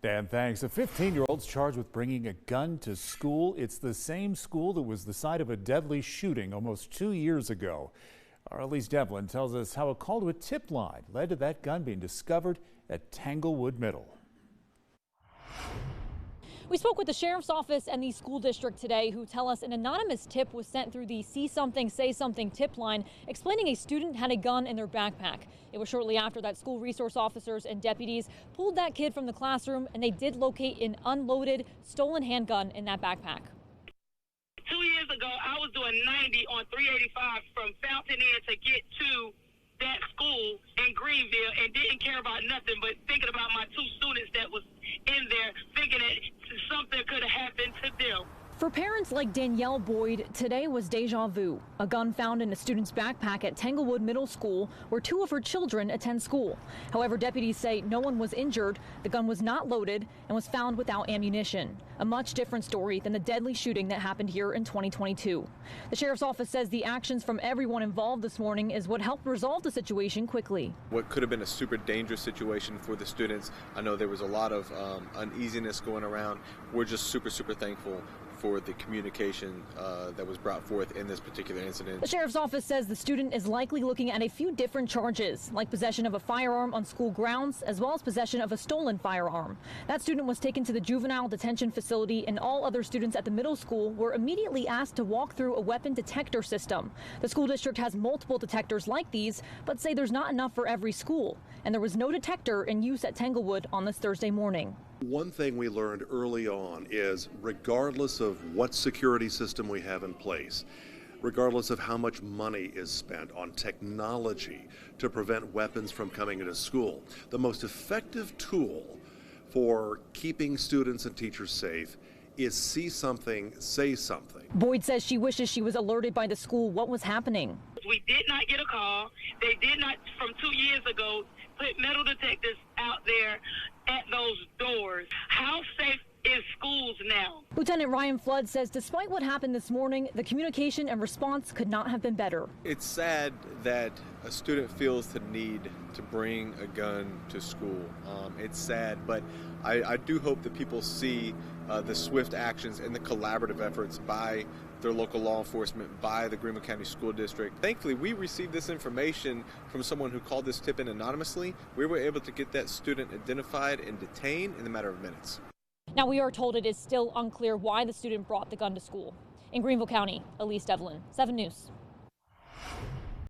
Dan, thanks. A 15-year-old's charged with bringing a gun to school. It's the same school that was the site of a deadly shooting almost 2 years ago. Our Elise Devlin tells us how a call to a tip line led to that gun being discovered at Tanglewood Middle. We spoke with the sheriff's office and the school district today, who tell us an anonymous tip was sent through the See Something, Say Something tip line explaining a student had a gun in their backpack. It was shortly after that school resource officers and deputies pulled that kid from the classroom, and they did locate an unloaded, stolen handgun in that backpack. 2 years ago, I was doing 90 on 385 from Fountain Inn to get to that school in Greenville and didn't care about nothing but thinking about my two students that was in there, thinking that something could have happened to them. For parents like Danielle Boyd, today was deja vu. A gun found in a student's backpack at Tanglewood Middle School, where two of her children attend school. However, deputies say no one was injured. The gun was not loaded and was found without ammunition. A much different story than the deadly shooting that happened here in 2022. The sheriff's office says the actions from everyone involved this morning is what helped resolve the situation quickly. What could have been a super dangerous situation for the students. I know there was a lot of uneasiness going around. We're just super thankful for the communication that was brought forth in this particular incident. The sheriff's office says the student is likely looking at a few different charges, like possession of a firearm on school grounds, as well as possession of a stolen firearm. That student was taken to the juvenile detention facility, and all other students at the middle school were immediately asked to walk through a weapon detector system. The school district has multiple detectors like these, but say there's not enough for every school, and there was no detector in use at Tanglewood on this Thursday morning. One thing we learned early on is, regardless of what security system we have in place, regardless of how much money is spent on technology to prevent weapons from coming into school, the most effective tool for keeping students and teachers safe is see something, say something. Boyd says she wishes she was alerted by the school what was happening. We did not get a call. They did not, from 2 years ago, put metal detectors out there at those doors. How safe is schools now? Lieutenant Ryan Flood says despite what happened this morning, the communication and response could not have been better. It's sad that a student feels the need to bring a gun to school. It's sad, but I do hope that people see the swift actions and the collaborative efforts by their local law enforcement, by the Greenville County School District. Thankfully, we received this information from someone who called this tip in anonymously. We were able to get that student identified and detained in a matter of minutes. Now, we are told it is still unclear why the student brought the gun to school. In Greenville County, Elise Devlin, 7 News.